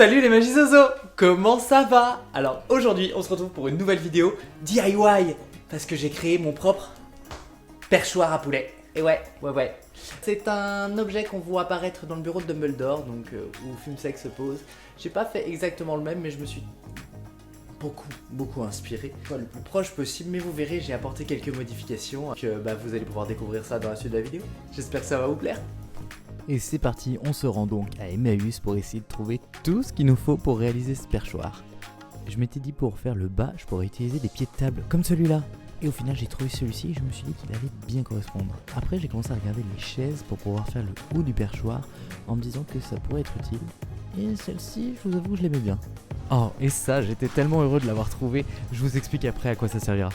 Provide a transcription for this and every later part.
Salut les Magizozo, comment ça va? Alors aujourd'hui on se retrouve pour une nouvelle vidéo DIY parce que j'ai créé mon propre perchoir à poulet. Et ouais. C'est un objet qu'on voit apparaître dans le bureau de Dumbledore, donc où Fumsec se pose. J'ai pas fait exactement le même mais je me suis beaucoup inspiré. Le plus proche possible, mais vous verrez j'ai apporté quelques modifications que vous allez pouvoir découvrir ça dans la suite de la vidéo. J'espère que ça va vous plaire. Et c'est parti, on se rend donc à Emmaüs pour essayer de trouver tout ce qu'il nous faut pour réaliser ce perchoir. Je m'étais dit pour faire le bas, je pourrais utiliser des pieds de table comme celui-là. Et au final j'ai trouvé celui-ci et je me suis dit qu'il allait bien correspondre. Après j'ai commencé à regarder les chaises pour pouvoir faire le haut du perchoir en me disant que ça pourrait être utile. Et celle-ci, je vous avoue, je l'aimais bien. Oh, et ça, j'étais tellement heureux de l'avoir trouvé, je vous explique après à quoi ça servira.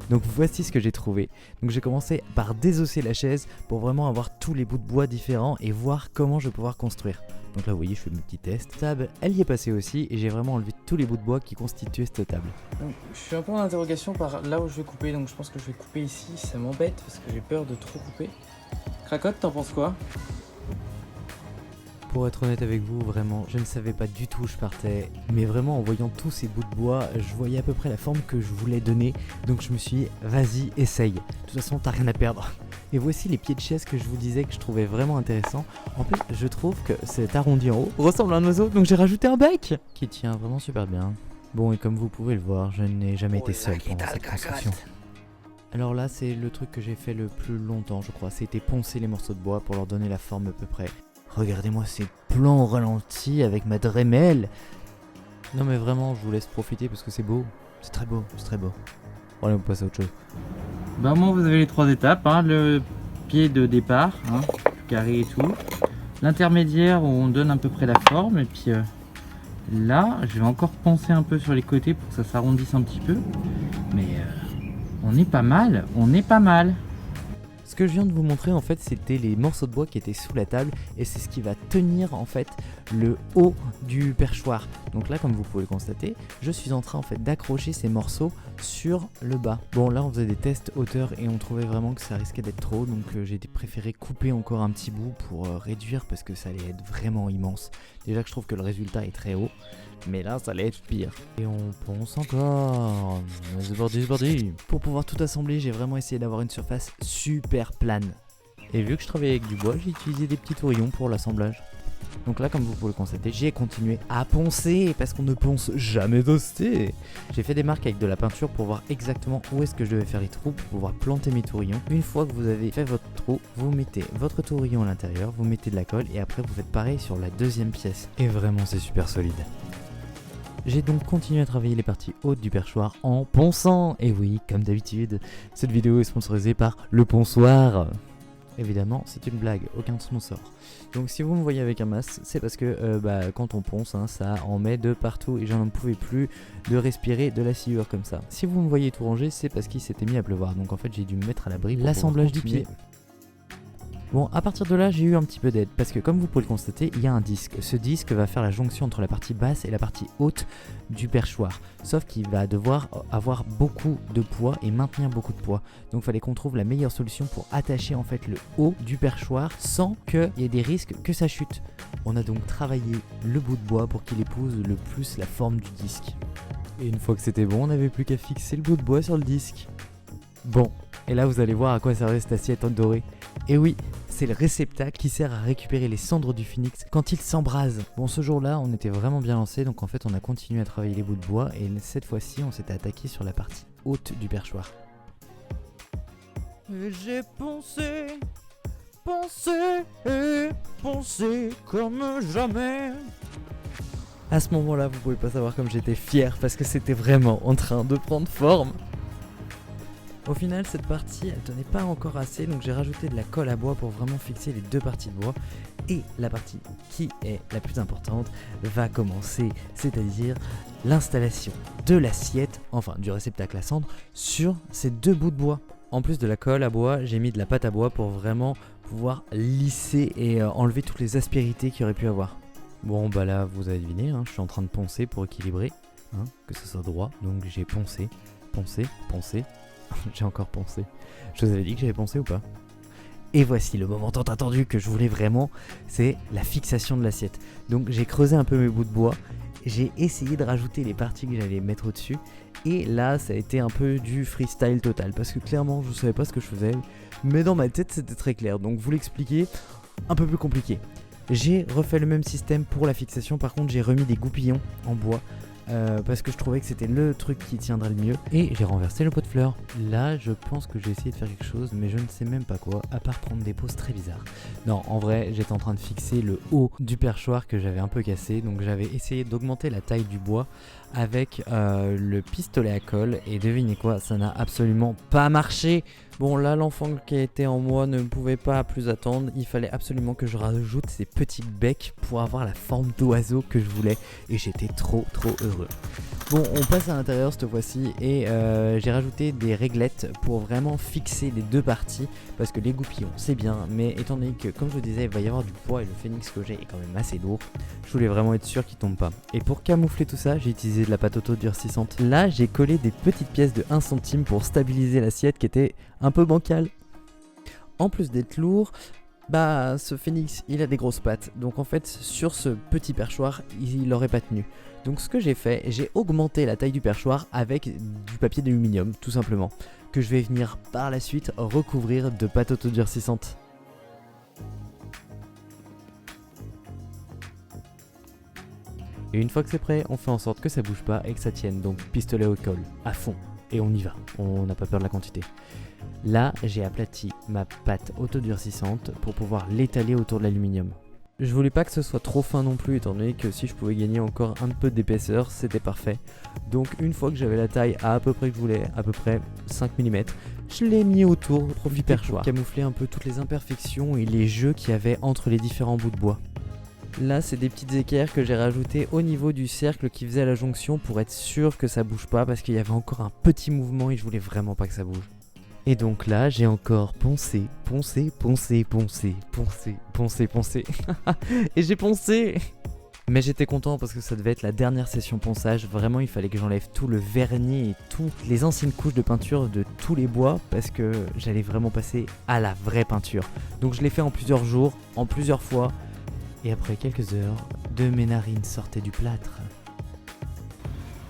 Donc voici ce que j'ai trouvé. Donc j'ai commencé par désosser la chaise pour vraiment avoir tous les bouts de bois différents et voir comment je vais pouvoir construire. Donc là vous voyez je fais mes petits tests. La table elle y est passée aussi et j'ai vraiment enlevé tous les bouts de bois qui constituaient cette table. Donc, je suis un peu en interrogation par là où je vais couper, donc je pense que je vais couper ici, ça m'embête parce que j'ai peur de trop couper. Cracotte, t'en penses quoi? Pour être honnête avec vous, vraiment, je ne savais pas du tout où je partais. Mais vraiment, en voyant tous ces bouts de bois, je voyais à peu près la forme que je voulais donner. Donc je me suis dit, vas-y, essaye. De toute façon, t'as rien à perdre. Et voici les pieds de chaise que je vous disais que je trouvais vraiment intéressant. En plus, je trouve que cet arrondi en haut ressemble à un oiseau, donc j'ai rajouté un bec qui tient vraiment super bien. Bon, et comme vous pouvez le voir, je n'ai jamais été seul pendant cette construction. Alors là, c'est le truc que j'ai fait le plus longtemps, je crois. C'était poncer les morceaux de bois pour leur donner la forme à peu près. Regardez-moi ces plans au ralenti avec ma Dremel. Non mais vraiment, je vous laisse profiter parce que c'est beau. C'est très beau, c'est très beau. Bon, allez, on passe à autre chose. Bah moi vous avez les trois étapes, hein. Le pied de départ, hein, carré et tout. L'intermédiaire où on donne à peu près la forme et puis là je vais encore poncer un peu sur les côtés pour que ça s'arrondisse un petit peu. Mais on est pas mal, Ce que je viens de vous montrer en fait c'était les morceaux de bois qui étaient sous la table et c'est ce qui va tenir en fait le haut du perchoir. Donc là comme vous pouvez le constater, je suis en train en fait d'accrocher ces morceaux sur le bas. Bon là on faisait des tests hauteur et on trouvait vraiment que ça risquait d'être trop donc j'ai préféré couper encore un petit bout pour réduire parce que ça allait être vraiment immense. Déjà que je trouve que le résultat est très haut. Mais là ça allait être pire. Et on ponce encore. C'est parti. Pour pouvoir tout assembler, j'ai vraiment essayé d'avoir une surface super plane. Et vu que je travaillais avec du bois, j'ai utilisé des petits tourillons pour l'assemblage. Donc là, comme vous pouvez le constater, j'ai continué à poncer parce qu'on ne ponce jamais d'hostie. J'ai fait des marques avec de la peinture pour voir exactement où est-ce que je devais faire les trous pour pouvoir planter mes tourillons. Une fois que vous avez fait votre trou, vous mettez votre tourillon à l'intérieur, vous mettez de la colle et après vous faites pareil sur la deuxième pièce. Et vraiment, c'est super solide. J'ai donc continué à travailler les parties hautes du perchoir en ponçant. Et oui, comme d'habitude, cette vidéo est sponsorisée par Le Ponçoir. Évidemment, c'est une blague, aucun sponsor. Donc si vous me voyez avec un masque, c'est parce que quand on ponce, hein, ça en met de partout et j'en pouvais plus de respirer de la sciure comme ça. Si vous me voyez tout rangé, c'est parce qu'il s'était mis à pleuvoir. Donc en fait, j'ai dû me mettre à l'abri pour l'assemblage du pied. Bon, à partir de là, j'ai eu un petit peu d'aide parce que comme vous pouvez le constater, il y a un disque. Ce disque va faire la jonction entre la partie basse et la partie haute du perchoir. Sauf qu'il va devoir avoir beaucoup de poids et maintenir beaucoup de poids. Donc il fallait qu'on trouve la meilleure solution pour attacher en fait le haut du perchoir sans qu'il y ait des risques que ça chute. On a donc travaillé le bout de bois pour qu'il épouse le plus la forme du disque. Et une fois que c'était bon, on n'avait plus qu'à fixer le bout de bois sur le disque. Bon, et là vous allez voir à quoi servait cette assiette en doré. Et oui, c'est le réceptacle qui sert à récupérer les cendres du phénix quand il s'embrase. Bon, ce jour-là, on était vraiment bien lancé, donc en fait, on a continué à travailler les bouts de bois et cette fois-ci, on s'était attaqué sur la partie haute du perchoir. Et j'ai poncé comme jamais. À ce moment-là, vous pouvez pas savoir comme j'étais fier parce que c'était vraiment en train de prendre forme. Au final, cette partie, elle tenait pas encore assez, donc j'ai rajouté de la colle à bois pour vraiment fixer les deux parties de bois. Et la partie qui est la plus importante va commencer, c'est-à-dire l'installation de l'assiette, enfin du réceptacle à cendre, sur ces deux bouts de bois. En plus de la colle à bois, j'ai mis de la pâte à bois pour vraiment pouvoir lisser et enlever toutes les aspérités qu'il y aurait pu avoir. Bon, bah là, vous avez deviné, hein, je suis en train de poncer pour équilibrer, hein, que ce soit droit, donc j'ai poncé. J'ai encore poncé. Je vous avais dit que j'avais poncé ou pas? Et voici le moment tant attendu que je voulais vraiment, c'est la fixation de l'assiette. Donc j'ai creusé un peu mes bouts de bois, j'ai essayé de rajouter les parties que j'allais mettre au-dessus. Et là ça a été un peu du freestyle total, parce que clairement je savais pas ce que je faisais, mais dans ma tête c'était très clair. Donc vous l'expliquer, un peu plus compliqué. J'ai refait le même système pour la fixation, par contre j'ai remis des goupillons en bois. Parce que je trouvais que c'était le truc qui tiendrait le mieux. Et j'ai renversé le pot de fleurs. Là je pense que j'ai essayé de faire quelque chose, mais je ne sais même pas quoi, à part prendre des poses très bizarres. Non, en vrai j'étais en train de fixer le haut du perchoir que j'avais un peu cassé. Donc j'avais essayé d'augmenter la taille du bois avec le pistolet à colle. Et devinez quoi, ça n'a absolument pas marché. Bon là l'enfant qui était en moi ne pouvait pas plus attendre. Il fallait absolument que je rajoute ces petits becs pour avoir la forme d'oiseau que je voulais. Et j'étais trop heureux. Bon, on passe à l'intérieur cette fois-ci et j'ai rajouté des réglettes pour vraiment fixer les deux parties, parce que les goupillons c'est bien, mais étant donné que comme je vous disais il va y avoir du poids et le phénix que j'ai est quand même assez lourd, je voulais vraiment être sûr qu'il tombe pas. Et pour camoufler tout ça, j'ai utilisé de la pâte auto durcissante. Là j'ai collé des petites pièces de 1 centime pour stabiliser l'assiette qui était un peu bancale. En plus d'être lourd, bah ce phénix il a des grosses pattes, donc en fait sur ce petit perchoir il aurait pas tenu. Donc ce que j'ai fait, j'ai augmenté la taille du perchoir avec du papier d'aluminium tout simplement, que je vais venir par la suite recouvrir de pâte auto durcissante. Et une fois que c'est prêt, on fait en sorte que ça bouge pas et que ça tienne, donc pistolet au colle, à fond. Et on y va, on n'a pas peur de la quantité. Là, j'ai aplati ma pâte autodurcissante pour pouvoir l'étaler autour de l'aluminium. Je voulais pas que ce soit trop fin non plus, étant donné que si je pouvais gagner encore un peu d'épaisseur, c'était parfait. Donc une fois que j'avais la taille à peu près que je voulais, à peu près 5 mm, je l'ai mis autour du perchoir, pour camoufler un peu toutes les imperfections et les jeux qu'il y avait entre les différents bouts de bois. Là, c'est des petites équerres que j'ai rajoutées au niveau du cercle qui faisait la jonction pour être sûr que ça bouge pas, parce qu'il y avait encore un petit mouvement et je voulais vraiment pas que ça bouge. Et donc là, j'ai encore poncé. Et j'ai poncé. Mais j'étais content parce que ça devait être la dernière session ponçage. Vraiment, il fallait que j'enlève tout le vernis et toutes les anciennes couches de peinture de tous les bois, parce que j'allais vraiment passer à la vraie peinture. Donc je l'ai fait en plusieurs jours, en plusieurs fois. Et après quelques heures, de mes narines sortaient du plâtre.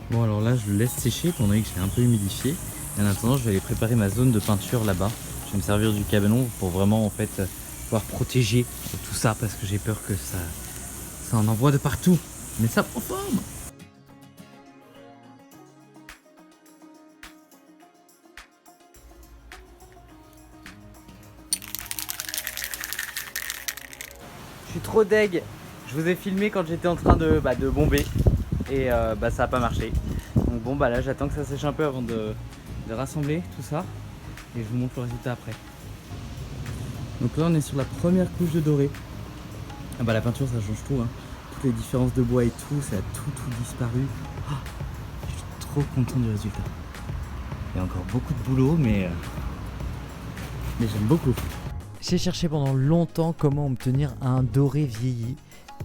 Bon alors là je le laisse sécher pendant que je l'ai un peu humidifié. Et en attendant je vais aller préparer ma zone de peinture là-bas. Je vais me servir du cabanon pour vraiment en fait pouvoir protéger tout ça, parce que j'ai peur que ça en envoie de partout. Mais ça prend forme. Je suis trop deg. Je vous ai filmé quand j'étais en train de bomber et ça a pas marché. Donc bon là j'attends que ça sèche un peu avant de rassembler tout ça et je vous montre le résultat après. Donc là on est sur la première couche de doré. Ah bah la peinture ça change tout hein. Toutes les différences de bois et tout, ça a tout disparu. Oh, je suis trop content du résultat. Il y a encore beaucoup de boulot mais j'aime beaucoup. J'ai cherché pendant longtemps comment obtenir un doré vieilli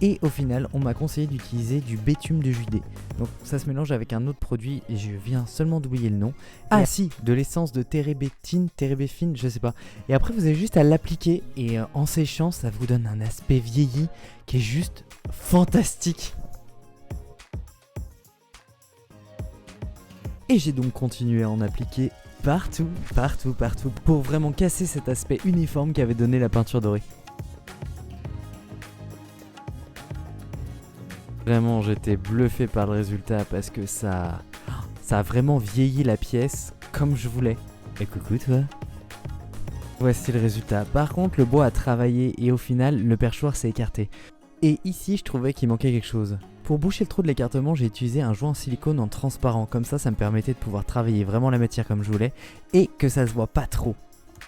et au final on m'a conseillé d'utiliser du bitume de Judée. Donc ça se mélange avec un autre produit et je viens seulement d'oublier le nom. Ah si, de l'essence de térébétine, térébéfine, je sais pas. Et après vous avez juste à l'appliquer et en séchant ça vous donne un aspect vieilli qui est juste fantastique. Et j'ai donc continué à en appliquer partout pour vraiment casser cet aspect uniforme qu'avait donné la peinture dorée. Vraiment j'étais bluffé par le résultat parce que ça a vraiment vieilli la pièce comme je voulais. Et coucou toi. Voici le résultat. Par contre le bois a travaillé et au final le perchoir s'est écarté. Et ici je trouvais qu'il manquait quelque chose. Pour boucher le trou de l'écartement, j'ai utilisé un joint en silicone en transparent, comme ça me permettait de pouvoir travailler vraiment la matière comme je voulais et que ça se voit pas trop.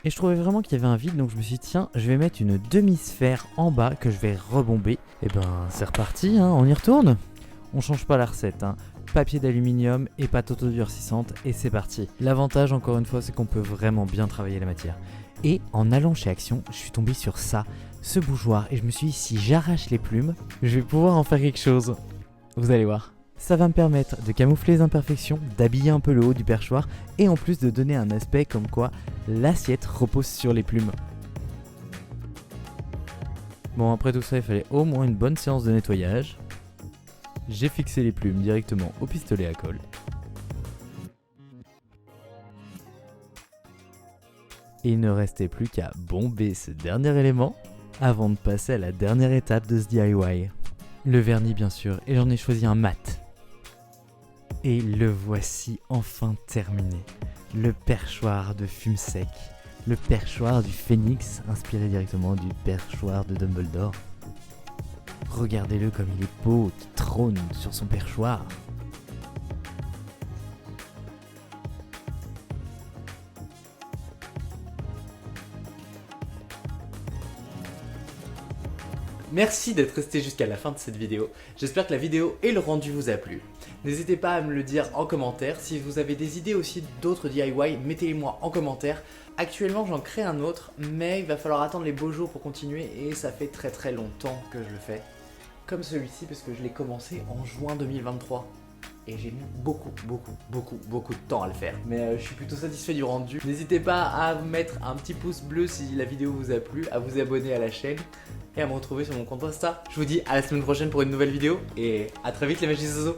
Et je trouvais vraiment qu'il y avait un vide, donc je me suis dit tiens, je vais mettre une demi-sphère en bas que je vais rebomber. Et ben c'est reparti, hein, on y retourne. On change pas la recette, hein. Papier d'aluminium et pâte autodurcissante et c'est parti. L'avantage encore une fois c'est qu'on peut vraiment bien travailler la matière. Et en allant chez Action, je suis tombé sur ça, ce bougeoir, et je me suis dit si j'arrache les plumes, je vais pouvoir en faire quelque chose. Vous allez voir. Ça va me permettre de camoufler les imperfections, d'habiller un peu le haut du perchoir et en plus de donner un aspect comme quoi l'assiette repose sur les plumes. Bon, après tout ça, il fallait au moins une bonne séance de nettoyage. J'ai fixé les plumes directement au pistolet à colle. Et il ne restait plus qu'à bomber ce dernier élément avant de passer à la dernière étape de ce DIY. Le vernis bien sûr, et j'en ai choisi un mat. Et le voici enfin terminé. Le perchoir de fume sec. Le perchoir du phénix, inspiré directement du perchoir de Dumbledore. Regardez-le comme il est beau, qui trône sur son perchoir. Merci d'être resté jusqu'à la fin de cette vidéo. J'espère que la vidéo et le rendu vous a plu. N'hésitez pas à me le dire en commentaire. Si vous avez des idées aussi d'autres DIY, mettez-les moi en commentaire. Actuellement j'en crée un autre, mais il va falloir attendre les beaux jours pour continuer et ça fait très longtemps que je le fais. Comme celui-ci parce que je l'ai commencé en juin 2023. Et j'ai mis beaucoup de temps à le faire. Mais je suis plutôt satisfait du rendu. N'hésitez pas à mettre un petit pouce bleu si la vidéo vous a plu, à vous abonner à la chaîne et à me retrouver sur mon compte Insta. Je vous dis à la semaine prochaine pour une nouvelle vidéo et à très vite les Magiciens Zozo.